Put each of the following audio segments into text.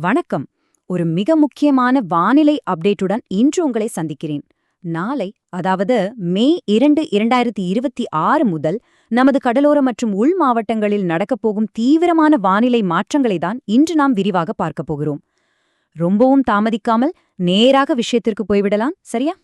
வணக்கம். ஒரு மிக முக்கியமான வானிலை அப்டேட்டுடன் இன்று உங்களை சந்திக்கிறேன். நாளை, அதாவது மே 2, 2026 முதல் நமது கடலோர மற்றும் உள் மாவட்டங்களில் நடக்கப் போகும் தீவிரமான வானிலை மாற்றங்களை தான் இன்று நாம் விரிவாக பார்க்கப் போகிறோம். ரொம்பவும் தாமதிக்காமல் நேராக விஷயத்திற்கு போய்விடலாம், சரியா?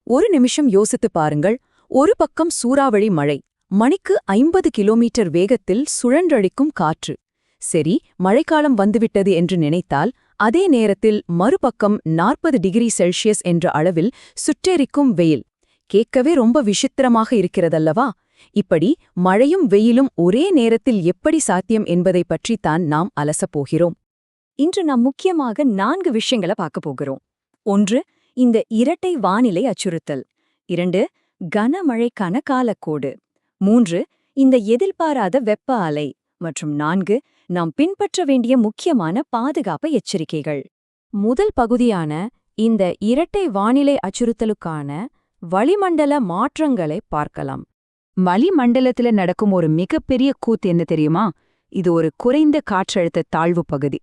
ஒரு நிமிஷம் யோசித்துப் பாருங்கள். ஒரு பக்கம் சூறாவளி மழை, மணிக்கு 50 கிலோமீட்டர் வேகத்தில் சுழன்றழிக்கும் காற்று. சரி, மழைக்காலம் வந்துவிட்டது என்று நினைத்தால், அதே நேரத்தில் மறுபக்கம் 40 டிகிரி செல்சியஸ் என்ற அளவில் சுட்டெரிக்கும் வெயில். கேட்கவே ரொம்ப விசித்திரமாக இருக்கிறதல்லவா? இப்படி மழையும் வெயிலும் ஒரே நேரத்தில் எப்படி சாத்தியம் என்பதை பற்றித்தான் நாம் அலசப் போகிறோம். இன்று நாம் முக்கியமாக 4 விஷயங்களை பார்க்க போகிறோம். 1. இந்த இரட்டை வானிலை அச்சுறுத்தல். 2. கனமழைக்கான காலக்கோடு. 3. இந்த எதிர்பாராத வெப்ப அலை. மற்றும் 4. நாம் பின்பற்ற வேண்டிய முக்கியமான பாதுகாப்பு எச்சரிக்கைகள். முதல் பகுதியான இந்த இரட்டை வானிலை அச்சுறுத்தலுக்கான வளிமண்டல மாற்றங்களை பார்க்கலாம். வளிமண்டலத்துல நடக்கும் ஒரு மிகப்பெரிய கூத்து என்ன தெரியுமா? இது ஒரு குறைந்த காற்றழுத்த தாழ்வு பகுதி.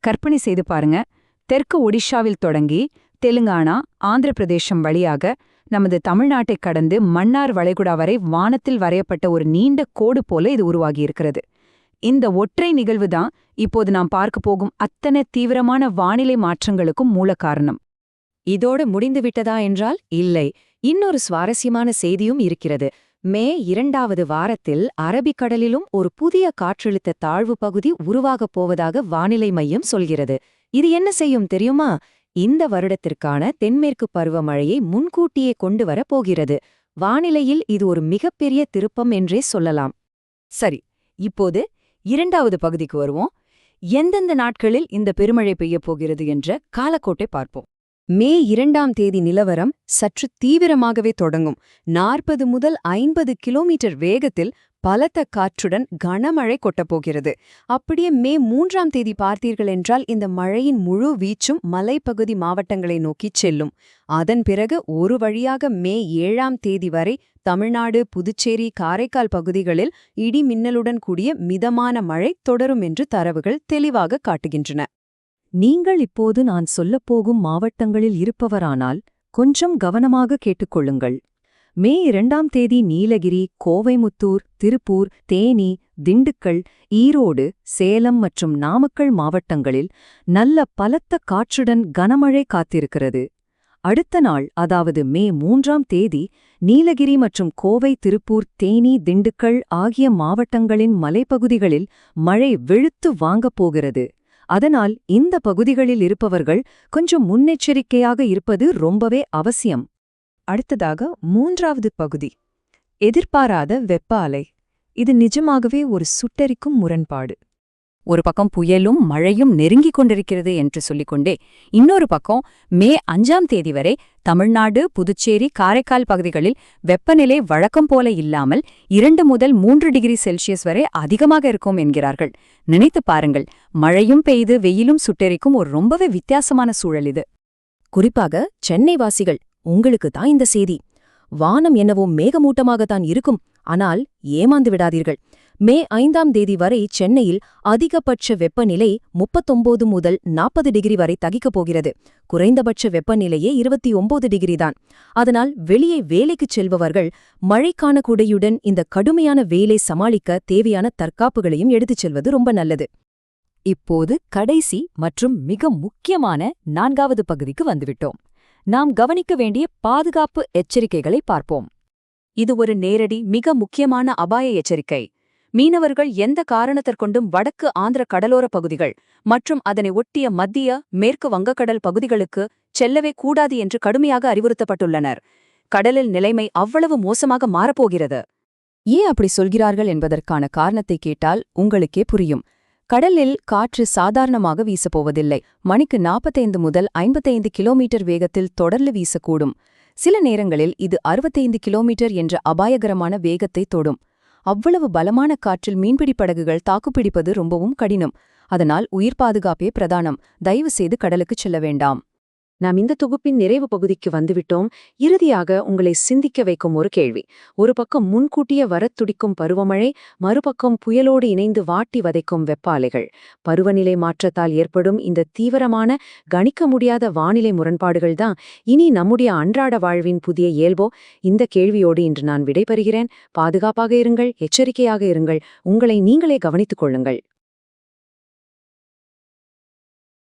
கற்பனை செய்து பாருங்க. தெற்கு ஒடிஷாவில் தொடங்கி தெலுங்கானா, ஆந்திர பிரதேசம் வழியாக நமது தமிழ்நாட்டை கடந்து மன்னார் வளைகுடா வரை வானத்தில் வரையப்பட்ட ஒரு நீண்ட கோடு போல இது உருவாகியிருக்கிறது. இந்த ஒற்றை நிகழ்வுதான் இப்போது நாம் பார்க்க போகும் அத்தனை தீவிரமான வானிலை மாற்றங்களுக்கும் மூல காரணம். இதோடு முடிந்துவிட்டதா என்றால் இல்லை, இன்னொரு சுவாரஸ்யமான செய்தியும் இருக்கிறது. மே 2வது வாரத்தில் அரபிக்கடலிலும் ஒரு புதிய காற்றழுத்த தாழ்வு பகுதி உருவாகப் போவதாக வானிலை மையம் சொல்கிறது. இது என்ன செய்யும் தெரியுமா? இந்த வருடத்திற்கான தென்மேற்கு பருவமழையை முன்கூட்டியே கொண்டு வரப் போகிறது. வானிலையில் இது ஒரு மிகப்பெரிய திருப்பம் என்றே சொல்லலாம். சரி, இப்போது 2வது பகுதிக்கு வருவோம். எந்தெந்த நாட்களில் இந்த பெருமழை பெய்யப் போகிறது என்ற காலக்கோட்டை பார்ப்போம். மே 2ஆம் தேதி நிலவரம் சற்று தீவிரமாகவே தொடங்கும். 40 முதல் 50 கிலோமீட்டர் வேகத்தில் பலத்த காற்றுடன் கனமழை கொட்டப்போகிறது. அப்படியே மே 3ஆம் தேதி பார்த்தீர்கள் என்றால் இந்த மழையின் முழு வீச்சும் மலைப்பகுதி மாவட்டங்களை நோக்கிச் செல்லும். அதன் பிறகு ஒரு வழியாக மே 7ஆம் தேதி வரை தமிழ்நாடு, புதுச்சேரி, காரைக்கால் பகுதிகளில் இடி மின்னலுடன் கூடிய மிதமான மழை தொடரும் என்று தரவுகள் தெளிவாக காட்டுகின்றன. நீங்கள் இப்போது நான் சொல்லப்போகும் மாவட்டங்களில் இருப்பவரானால் கொஞ்சம் கவனமாக கேட்டுக்கொள்ளுங்கள். மே 2ஆம் தேதி நீலகிரி, கோவைமுத்தூர், திருப்பூர், தேனி, திண்டுக்கல், ஈரோடு, சேலம் மற்றும் நாமக்கல் மாவட்டங்களில் நல்ல பலத்த காற்றுடன் கனமழை காத்திருக்கிறது. அடுத்த நாள், அதாவது மே 3ஆம் தேதி நீலகிரி மற்றும் கோவை, திருப்பூர், தேனி, திண்டுக்கல் ஆகிய மாவட்டங்களின் மலைப்பகுதிகளில் மழை வெளுத்து வாங்கப் போகிறது. அதனால் இந்த பகுதிகளில் இருப்பவர்கள் கொஞ்சம் முன்னெச்சரிக்கையாக இருப்பது ரொம்பவே அவசியம். அடுத்ததாக 3வது பகுதி, எதிர்பாராத வெப்ப அலை. இது நிஜமாகவே ஒரு சுட்டெரிக்கும் முரண்பாடு. ஒரு பக்கம் புயலும் மழையும் நெருங்கிக் கொண்டிருக்கிறது என்று சொல்லிக்கொண்டே, இன்னொரு பக்கம் மே 5ஆம் தேதி வரை தமிழ்நாடு, புதுச்சேரி, காரைக்கால் பகுதிகளில் வெப்பநிலை வழக்கம் போல இல்லாமல் 2 முதல் 3 டிகிரி செல்சியஸ் வரை அதிகமாக இருக்கும் என்கிறார்கள். நினைத்து பாருங்கள், மழையும் பெய்து வெயிலும் சுட்டெரிக்கும் ஒரு ரொம்பவே வித்தியாசமான சூழல் இது. குறிப்பாக சென்னை வாசிகள், உங்களுக்கு தான் இந்த செய்தி. வானம் என்னவோ மேகமூட்டமாகத்தான் இருக்கும், ஆனால் ஏமாந்து விடாதீர்கள். மே 5ஆம் தேதி வரை சென்னையில் அதிகபட்ச வெப்பநிலை 39 முதல் 40 டிகிரி வரை தகிக்கப் போகிறது. குறைந்தபட்ச வெப்பநிலையே 29 டிகிரி தான். அதனால் வெளியே வேலைக்குச் செல்பவர்கள் மழைக்கான குடையுடன் இந்த கடுமையான வெயிலை சமாளிக்க தேவையான தற்காப்புகளையும் எடுத்துச் செல்வது ரொம்ப நல்லது. இப்போது கடைசி மற்றும் மிக முக்கியமான 4வது பகுதிக்கு வந்துவிட்டோம். நாம் கவனிக்க வேண்டிய பாதுகாப்பு எச்சரிக்கைகளை பார்ப்போம். இது ஒரு நேரடி, மிக முக்கியமான அபாய எச்சரிக்கை. மீனவர்கள் எந்த காரணத்திற்கொண்டும் வடக்கு ஆந்திர கடலோர பகுதிகள் மற்றும் அதனை ஒட்டிய மத்திய, மேற்கு வங்கக்கடல் பகுதிகளுக்கு செல்லவே கூடாது என்று கடுமையாக அறிவுறுத்தப்பட்டுள்ளனர். கடலில் நிலைமை அவ்வளவு மோசமாக மாறப்போகிறது. ஏன் அப்படி சொல்கிறார்கள் என்பதற்கான காரணத்தை கேட்டால் உங்களுக்கே புரியும். கடலில் காற்று சாதாரணமாக வீசப்போவதில்லை. மணிக்கு 45 முதல் 55 கிலோமீட்டர் வேகத்தில் தொடர்ந்து வீசக்கூடும். சில நேரங்களில் இது 65 கிலோமீட்டர் என்ற அபாயகரமான வேகத்தை தொடும். அவ்வளவு பலமான காற்றில் மீன்பிடி படகுகள் தாக்குப்பிடிப்பது ரொம்பவும் கடினம். அதனால் உயிர் பாதுகாப்பே பிரதானம். தயவு செய்து கடலுக்குச் செல்ல வேண்டாம். நாம் இந்த தொகுப்பின் நிறைவு பகுதிக்கு வந்துவிட்டோம். இறுதியாக உங்களை சிந்திக்க வைக்கும் ஒரு கேள்வி. ஒரு பக்கம் முன்கூட்டிய வரத் துடிக்கும் பருவமழை, மறுபக்கம் புயலோடு இணைந்து வாட்டி வதைக்கும் வெப்ப அலைகள். பருவநிலை மாற்றத்தால் ஏற்படும் இந்த தீவிரமான, கணிக்க முடியாத வானிலை முரண்பாடுகள் தான் இனி நம்முடைய அன்றாட வாழ்வின் புதிய இயல்போ? இந்த கேள்வியோடு இன்று நான் விடைபெறுகிறேன். பாதுகாப்பாக இருங்கள், எச்சரிக்கையாக இருங்கள், உங்களை நீங்களே கவனித்துக் கொள்ளுங்கள்.